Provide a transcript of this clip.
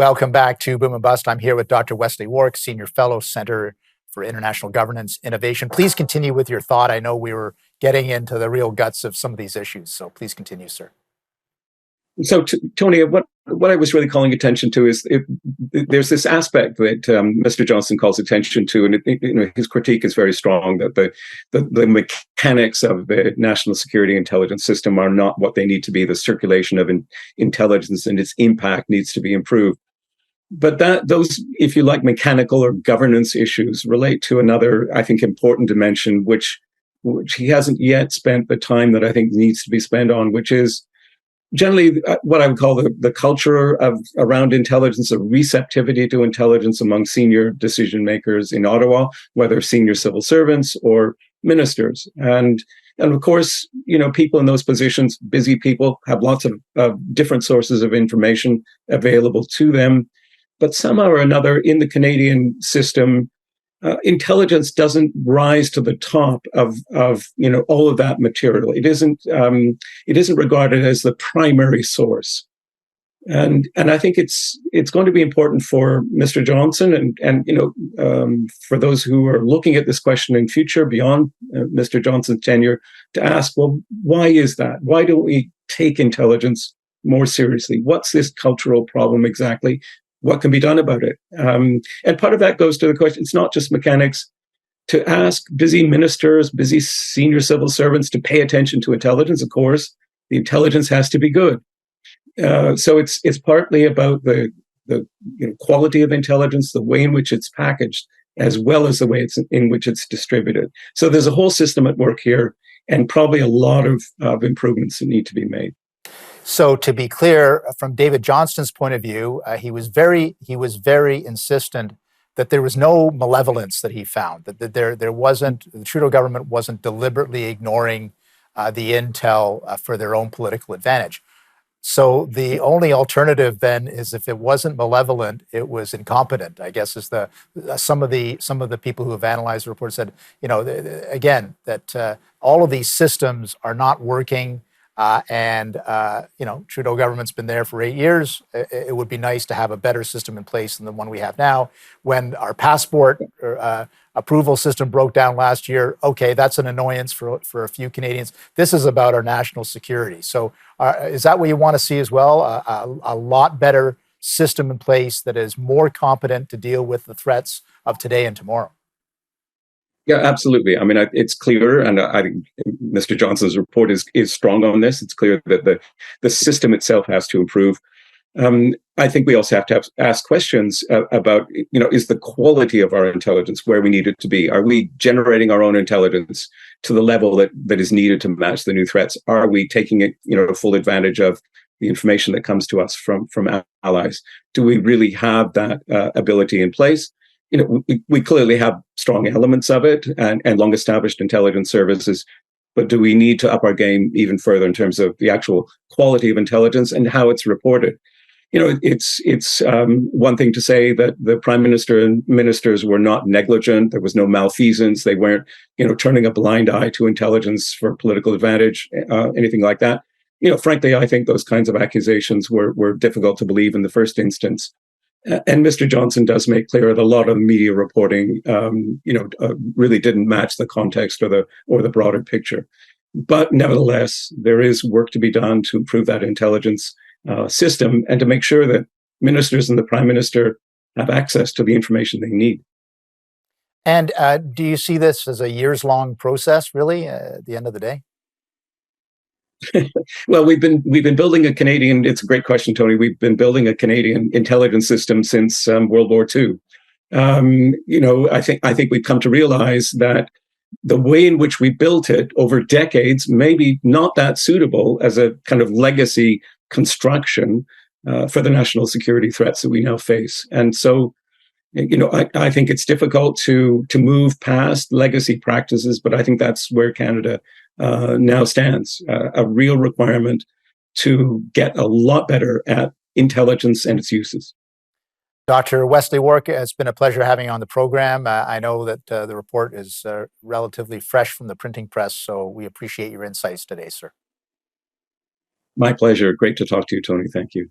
Welcome back to Boom and Bust. I'm here with Dr. Wesley Wark, Senior Fellow, Center for International Governance Innovation. Please continue with your thought. I know we were getting into the real guts of some of these issues, so please continue, sir. So, Tony, what I was really calling attention to is there's this aspect that Mr. Johnston calls attention to, and his critique is very strong that the mechanics of the national security intelligence system are not what they need to be. The circulation of intelligence and its impact needs to be improved. But those, if you like, mechanical or governance issues relate to another, I think, important dimension, which he hasn't yet spent the time that I think needs to be spent on, which is generally what I would call the culture around intelligence, a receptivity to intelligence among senior decision makers in Ottawa, whether senior civil servants or ministers. And of course, people in those positions, busy people, have lots of different sources of information available to them. But somehow or another in the Canadian system, intelligence doesn't rise to the top of all of that material. It isn't regarded as the primary source, and I think it's going to be important for Mr. Johnston and for those who are looking at this question in future beyond Mr. Johnston's tenure to ask, well, why is that? Why don't we take intelligence more seriously? What's this cultural problem exactly? What can be done about it? And part of that goes to the question, it's not just mechanics, to ask busy ministers, busy senior civil servants to pay attention to intelligence. Of course, the intelligence has to be good. So it's partly about the quality of intelligence, the way in which it's packaged, as well as the way in which it's distributed. So there's a whole system at work here, and probably a lot of improvements that need to be made. So to be clear, from David Johnston's point of view, he was very insistent that there was no malevolence that he found, that there wasn't, the Trudeau government wasn't deliberately ignoring the intel for their own political advantage. So the only alternative then is if it wasn't malevolent, it was incompetent, I guess, is some of the people who have analyzed the report said, again, that all of these systems are not working. Trudeau government's been there for 8 years. It would be nice to have a better system in place than the one we have now. When our passport approval system broke down last year, okay, that's an annoyance for a few Canadians. This is about our national security. So is that what you want to see as well? A lot better system in place that is more competent to deal with the threats of today and tomorrow. Yeah, absolutely. I mean, it's clear, and I think Mr. Johnston's report is strong on this. It's clear that the system itself has to improve. I think we also have to ask questions about, is the quality of our intelligence where we need it to be? Are we generating our own intelligence to the level that is needed to match the new threats? Are we taking it, full advantage of the information that comes to us from allies? Do we really have that ability in place? We clearly have strong elements of it and long established intelligence services, but do we need to up our game even further in terms of the actual quality of intelligence and how it's reported? It's one thing to say that the Prime Minister and ministers were not negligent. There was no malfeasance. They weren't, turning a blind eye to intelligence for political advantage, anything like that. Frankly, I think those kinds of accusations were difficult to believe in the first instance. And Mr. Johnston does make clear that a lot of media reporting, really didn't match the context or the broader picture. But nevertheless, there is work to be done to improve that intelligence system and to make sure that ministers and the Prime Minister have access to the information they need. And do you see this as a years-long process, really, at the end of the day? Well, we've been building a Canadian. It's a great question, Tony. We've been building a Canadian intelligence system since World War II. I think we've come to realize that the way in which we built it over decades may be not that suitable as a kind of legacy construction for the national security threats that we now face. And so, I think it's difficult to move past legacy practices, but I think that's where Canada now stands, a real requirement to get a lot better at intelligence and its uses. Dr. Wesley Wark, it's been a pleasure having you on the program. I know that the report is relatively fresh from the printing press, so we appreciate your insights today, sir. My pleasure. Great to talk to you, Tony. Thank you.